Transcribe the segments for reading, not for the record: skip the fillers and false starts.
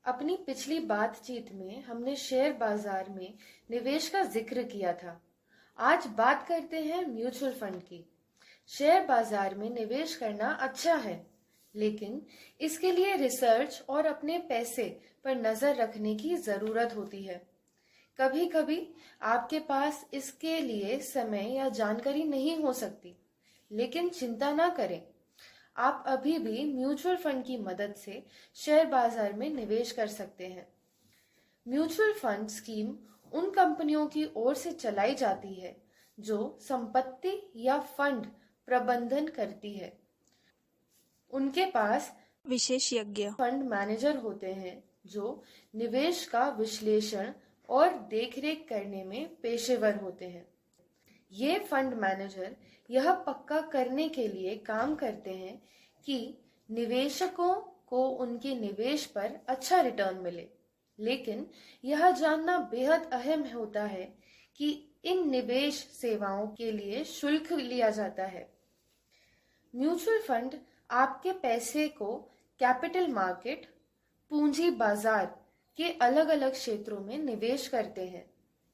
अपनी पिछली बातचीत में हमने शेयर बाजार में निवेश का जिक्र किया था। आज बात करते हैं म्यूचुअल फंड की। शेयर बाजार में निवेश करना अच्छा है, लेकिन इसके लिए रिसर्च और अपने पैसे पर नजर रखने की जरूरत होती है। कभी कभी आपके पास इसके लिए समय या जानकारी नहीं हो सकती, लेकिन चिंता ना करें। आप अभी भी म्यूचुअल फंड की मदद से शेयर बाजार में निवेश कर सकते हैं। म्यूचुअल फंड स्कीम उन कंपनियों की ओर से चलाई जाती है जो संपत्ति या फंड प्रबंधन करती है। उनके पास विशेषज्ञ फंड मैनेजर होते हैं जो निवेश का विश्लेषण और देखरेख करने में पेशेवर होते हैं। ये फंड मैनेजर यह पक्का करने के लिए काम करते हैं कि निवेशकों को उनके निवेश पर अच्छा रिटर्न मिले, लेकिन यह जानना बेहद अहम होता है कि इन निवेश सेवाओं के लिए शुल्क लिया जाता है। म्यूचुअल फंड आपके पैसे को कैपिटल मार्केट, पूंजी बाजार के अलग अलग क्षेत्रों में निवेश करते हैं,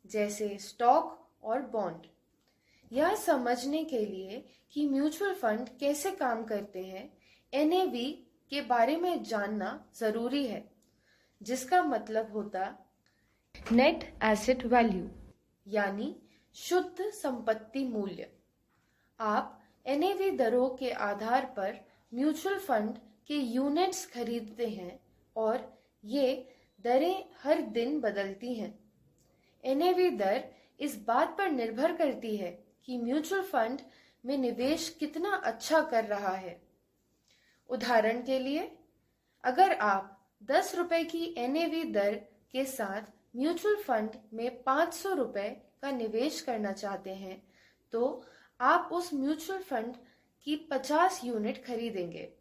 जैसे स्टॉक और बॉन्ड। यह समझने के लिए कि म्यूचुअल फंड कैसे काम करते हैं, एनएवी के बारे में जानना जरूरी है, जिसका मतलब होता नेट एसेट वैल्यू, यानी शुद्ध संपत्ति मूल्य। आप एनएवी दरों के आधार पर म्यूचुअल फंड के यूनिट्स खरीदते हैं और ये दरें हर दिन बदलती हैं। एनएवी दर इस बात पर निर्भर करती है कि म्यूचुअल फंड में निवेश कितना अच्छा कर रहा है। उदाहरण के लिए, अगर आप 10 रुपए की एनएवी दर के साथ म्यूचुअल फंड में 500 रुपए का निवेश करना चाहते हैं, तो आप उस म्यूचुअल फंड की 50 यूनिट खरीदेंगे।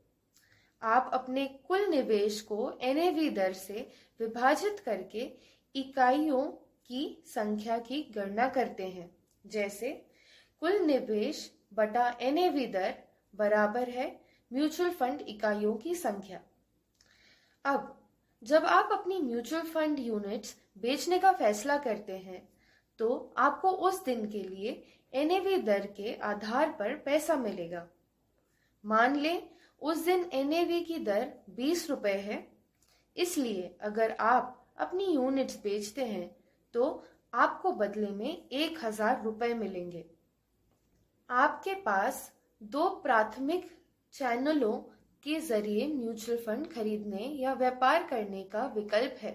आप अपने कुल निवेश को एनएवी दर से विभाजित करके इकाइयों की संख्या की गणना करते हैं, जैसे कुल निवेश बटा एनएवी दर बराबर है म्यूचुअल फंड इकाइयों की संख्या। अब जब आप अपनी म्यूचुअल फंड यूनिट्स बेचने का फैसला करते हैं, तो आपको उस दिन के लिए एनएवी दर के आधार पर पैसा मिलेगा। मान लें उस दिन एनएवी की दर 20 रुपए है, इसलिए अगर आप अपनी यूनिट्स बेचते हैं तो आपको बदले में 1000 रुपए मिलेंगे। आपके पास दो प्राथमिक चैनलों के जरिए म्यूचुअल फंड खरीदने या व्यापार करने का विकल्प है।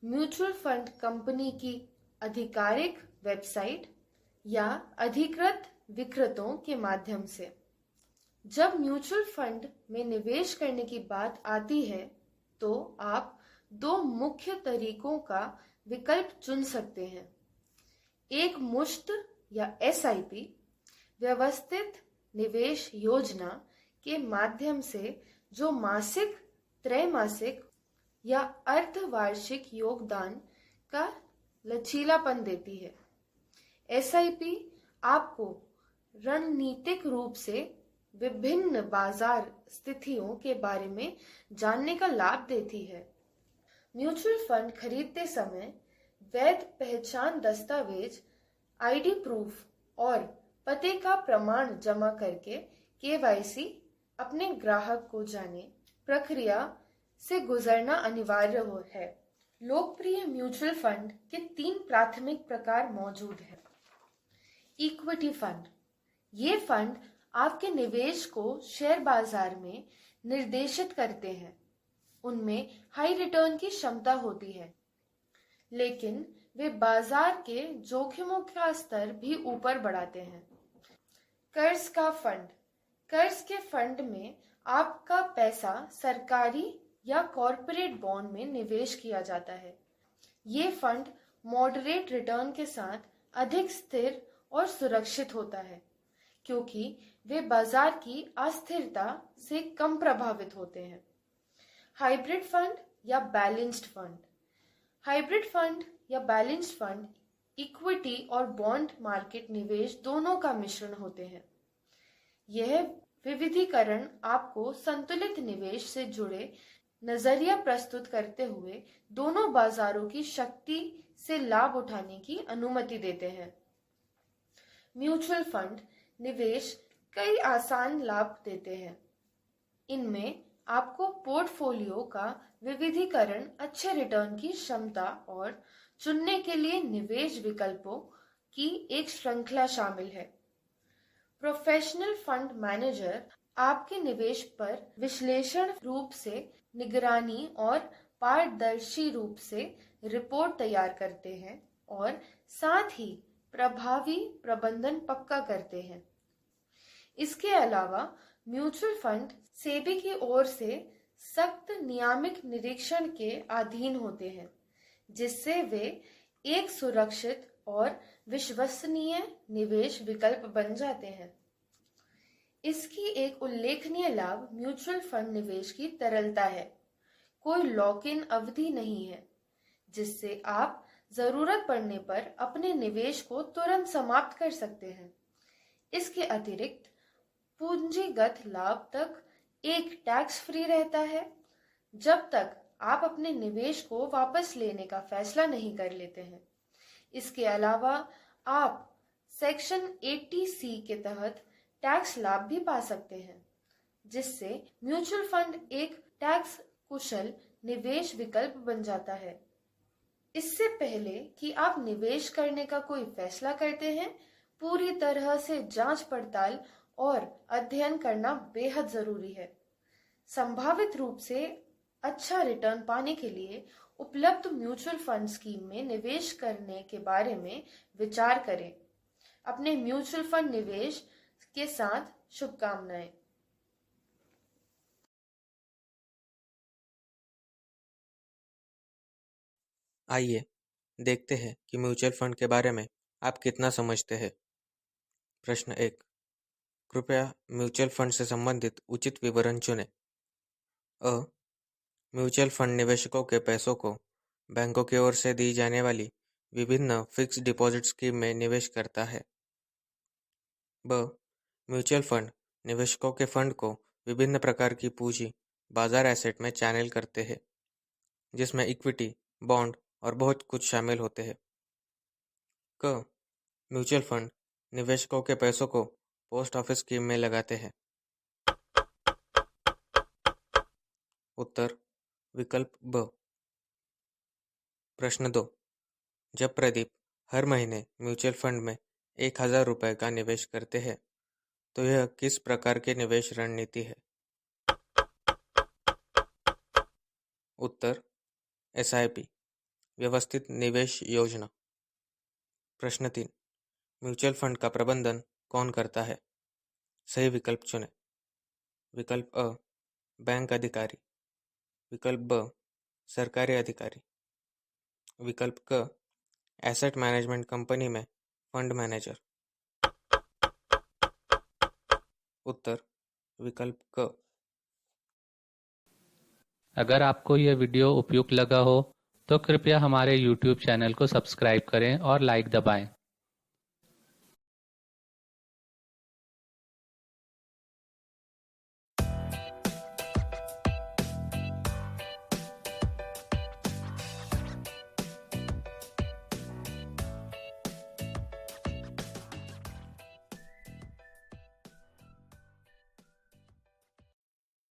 म्यूचुअल फंड कंपनी की आधिकारिक वेबसाइट या अधिकृत विक्रेताओं के माध्यम से। जब म्यूचुअल फंड में निवेश करने की बात आती है, तो आप दो मुख्य तरीकों का विकल्प चुन सकते हैं। एक मुश्त या एसआईपी व्यवस्थित निवेश योजना के माध्यम से, जो मासिक, त्रैमासिक या अर्धवार्षिक योगदान का लचीलापन देती है। एसआईपी आपको रणनीतिक रूप से विभिन्न बाजार स्थितियों के बारे में जानने का लाभ देती है। म्यूचुअल फंड खरीदते समय वैध पहचान दस्तावेज, आईडी प्रूफ और पते का प्रमाण जमा करके केवाईसी अपने ग्राहक को जाने प्रक्रिया से गुजरना अनिवार्य है। लोकप्रिय म्यूचुअल फंड के 3 प्राथमिक प्रकार मौजूद हैं। इक्विटी फंड, ये फंड आपके निवेश को शेयर बाजार में निर्देशित करते हैं। उनमें हाई रिटर्न की क्षमता होती है, लेकिन वे बाजार के जोखिमों का स्तर भी ऊपर बढ़ाते हैं। कर्ज का फंड, कर्ज के फंड में आपका पैसा सरकारी या कॉरपोरेट बॉन्ड में निवेश किया जाता है। ये फंड मॉडरेट रिटर्न के साथ अधिक स्थिर और सुरक्षित होता है, क्योंकि वे बाजार की अस्थिरता से कम प्रभावित होते हैं। हाइब्रिड फंड या बैलेंस्ड फंड, हाइब्रिड फंड या बैलेंस्ड फंड इक्विटी और बॉन्ड मार्केट निवेश दोनों का मिश्रण होते हैं। यह विविधीकरण आपको संतुलित निवेश से जुड़े नजरिया प्रस्तुत करते हुए दोनों बाजारों की शक्ति से लाभ उठाने की अनुमति देते हैं। म्यूचुअल फंड निवेश कई आसान लाभ देते हैं। इनमें आपको पोर्टफोलियो का विविधीकरण, अच्छे रिटर्न की क्षमता और चुनने के लिए निवेश विकल्पों की एक श्रृंखला शामिल है। प्रोफेशनल फंड मैनेजर आपके निवेश पर विश्लेषण रूप से निगरानी और पारदर्शी रूप से रिपोर्ट तैयार करते हैं और साथ ही प्रभावी प्रबंधन पक्का करते हैं। इसके अलावा म्यूचुअल फंड सेबी की ओर से सख्त नियामक निरीक्षण के अधीन होते हैं, जिससे वे एक सुरक्षित और विश्वसनीय निवेश विकल्प बन जाते हैं। इसकी एक उल्लेखनीय लाभ म्यूचुअल फंड निवेश की तरलता है। कोई लॉक इन अवधि नहीं है, जिससे आप जरूरत पड़ने पर अपने निवेश को तुरंत समाप्त कर सकते हैं। इसके अतिरिक्त पूंजीगत लाभ तक एक टैक्स फ्री रहता है, जब तक आप अपने निवेश को वापस लेने का फैसला नहीं कर लेते हैं। इसके अलावा आप सेक्शन 80C के तहत टैक्स लाभ भी पा सकते हैं, जिससे म्यूचुअल फंड एक टैक्स कुशल निवेश विकल्प बन जाता है। इससे पहले कि आप निवेश करने का कोई फैसला करते हैं, पूरी तरह से जांच पड़ताल और अध्ययन करना बेहद जरूरी है। संभावित रूप से अच्छा रिटर्न पाने के लिए उपलब्ध म्यूचुअल फंड स्कीम में निवेश करने के बारे में विचार करें। अपने म्यूचुअल फंड निवेश के साथ शुभकामनाएं। आइए देखते हैं कि म्यूचुअल फंड के बारे में आप कितना समझते हैं। प्रश्न 1, कृपया म्यूचुअल फंड से संबंधित उचित विवरण चुनें। अ, म्यूचुअल फंड निवेशकों के पैसों को बैंकों की ओर से दी जाने वाली विभिन्न फिक्स डिपॉजिट स्कीम में निवेश करता है। ब, म्यूचुअल फंड निवेशकों के फंड को विभिन्न प्रकार की पूंजी बाजार एसेट में चैनल करते हैं, जिसमें इक्विटी, बॉन्ड और बहुत कुछ शामिल होते हैं। क, म्यूचुअल फंड निवेशकों के पैसों को पोस्ट ऑफिस स्कीम में लगाते हैं। उत्तर विकल्प ब। प्रश्न 2, जब प्रदीप हर महीने म्यूचुअल फंड में 1000 रुपये का निवेश करते हैं, तो यह किस प्रकार की निवेश रणनीति है? उत्तर SIP, व्यवस्थित निवेश योजना। प्रश्न 3, म्यूचुअल फंड का प्रबंधन कौन करता है? सही विकल्प चुनें। विकल्प अ, बैंक अधिकारी। विकल्प ब, सरकारी अधिकारी। विकल्प क, एसेट मैनेजमेंट कंपनी में फंड मैनेजर। उत्तर विकल्प क। अगर आपको यह वीडियो उपयुक्त लगा हो तो कृपया हमारे YouTube चैनल को सब्सक्राइब करें और लाइक दबाएं।